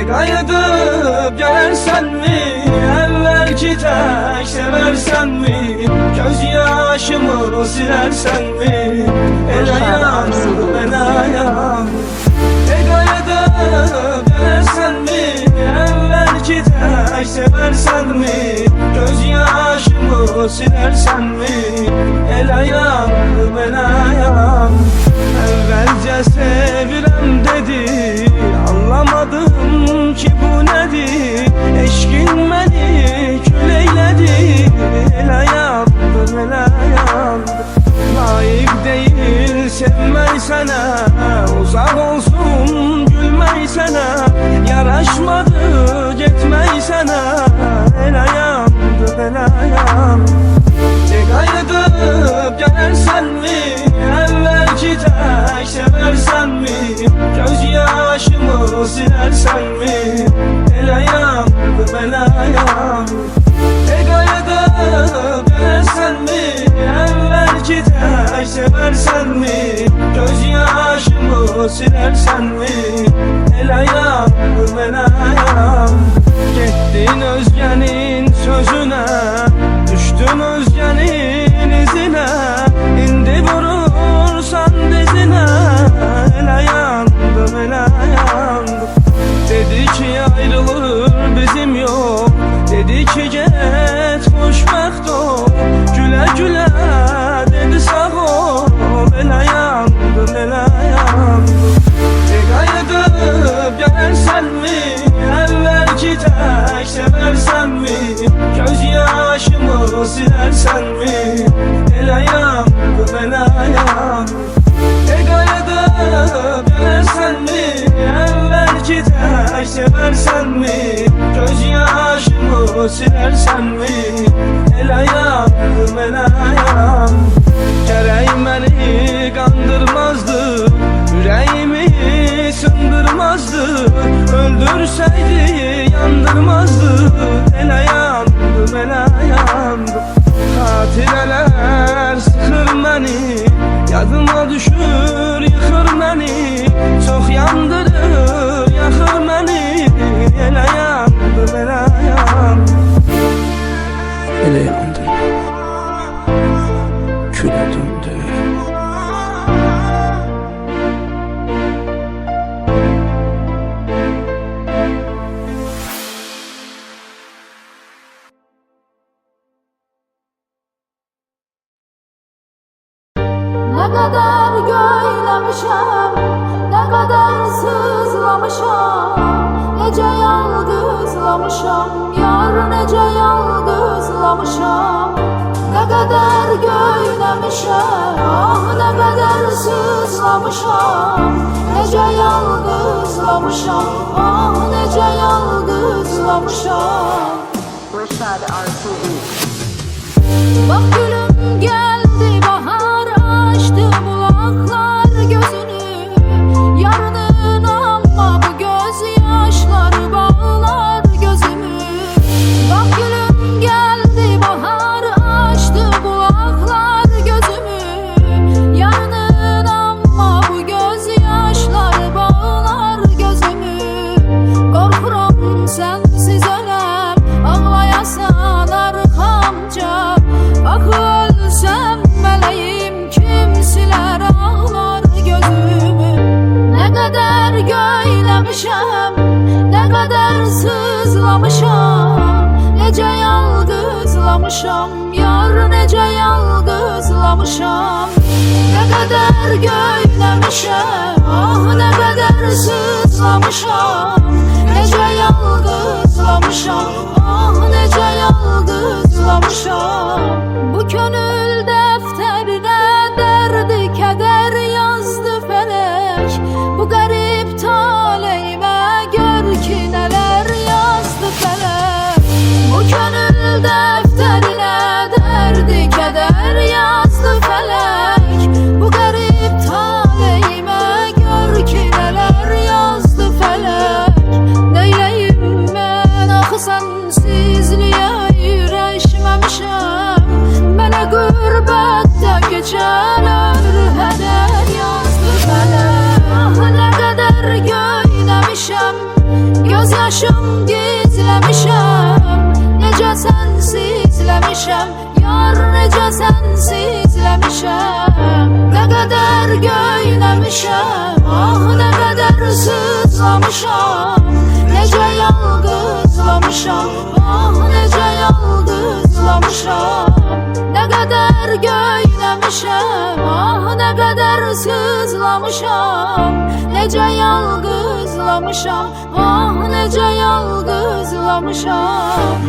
Qayıdıb gələrsənmi? Əvvəlki tək sevərsənmi? Göz yaşımı silərsənmi? Elə yandım, elə yandım. Qayıdıb gələrsənmi? Əvvəlki tək sevərsənmi? Göz yaşımı silərsənmi? Elə yandım, elə yandım. Əvvəlcə sevirəm dedi, anlamadım ki bu nədir. Eşqin məni kül eylədi, elə yandım, elə yandım. Layiq deyil sevmək sənə, uzaq olsun gülmək sənə. Yaraşmadı getmək sənə, elə yandım, elə yandım. Qayıdıb gələrsənmi? Əvvəlki tək sevərsənmi? Göz yaşımı silərsənmi? Elə yandım, elə yandım. Qayıdıb gələrsənmi? Əvvəlki tək sevərsənmi? Göz yaşımı silərsənmi? Elə yandım, elə yandım. Getdin özgənin sözünə, düşdün özgənin izinə. İndi vurursan dizinə, elə yandım, elə yandım. Dedi ki ayrılır bizim yol, dedi ki get xoşbəxt ol. Gülə gülə dedi sağ ol, elə yandım, elə yandım. Qayıdıb gələrsənmi? Əvvəlki tək sevərsənmi? Göz yaşımı silərsənmi? Elə yandım, elə yandım. Qayıdıb gələrsənmi? Əvvəlki tək sevərsənmi? Göz yaşımı silərsənmi? Elə yandım, elə yandım. Gərək məni qandırmazdı, ürəyimi sındırmazdı. Öldürsəydi yandırmazdı, elə yandım, elə yandım. Xatirələr sıxır məni, yadıma düşür yıxır məni. Çox yandırır yaxır məni, elə yandım, elə yandım. Elə yandım, külə döndü. Ne kadar göylemişem, ne kadar sızlamışam. Nece yalgızlamışam, yar nece yalgızlamışam. Ne kadar göylemişem, ah ne kadar sızlamışam. Nece yalgızlamışam, ah nece yalgızlamışam. Bak gülüm geldi bahar, açtı bulaklar gözünü. Yarının ama bu gözyaşları bağlar gözümü. Bak gülüm geldi bahar, açtı bulaklar gözümü. Yarının ama bu gözyaşları bağlar gözümü. Korkuram sensiz ölem, ağlayasan arkamca. Bak ölsem meleğim kim siler ağlar gözümü. Ne kadar göylemişem, ne kadar sızlamışam. Nece yalgızlamışam, yar nece yalgızlamışam. Ne kadar göylemişem, ah ne kadar sızlamışam. Nece yalgızlamışam, ah nece yalgızlamışam. Bu könül defterine derdi keder yazdı felek. Bu garip taleyime gör ki neler yazdı felek. Bu könül defterine derdi keder yazdı felek. Bu garip taleyime gör ki neler yazdı felek. Neyleyim ben ah sensizliğe yüreşmemişem. Bana Göz yaşım gizləmişəm, necə sənsizləmişəm, yar necə sənsizləmişəm. Nə qədər göyləmişəm, ah nə qədər sızlamışam, necə yalqızlamışam, ah necə yalqızlamışam. Nə qədər göyləmişəm, ah nə qədər sızlamışam, necə yalqızlamışam, ah necə yalqızlamışam.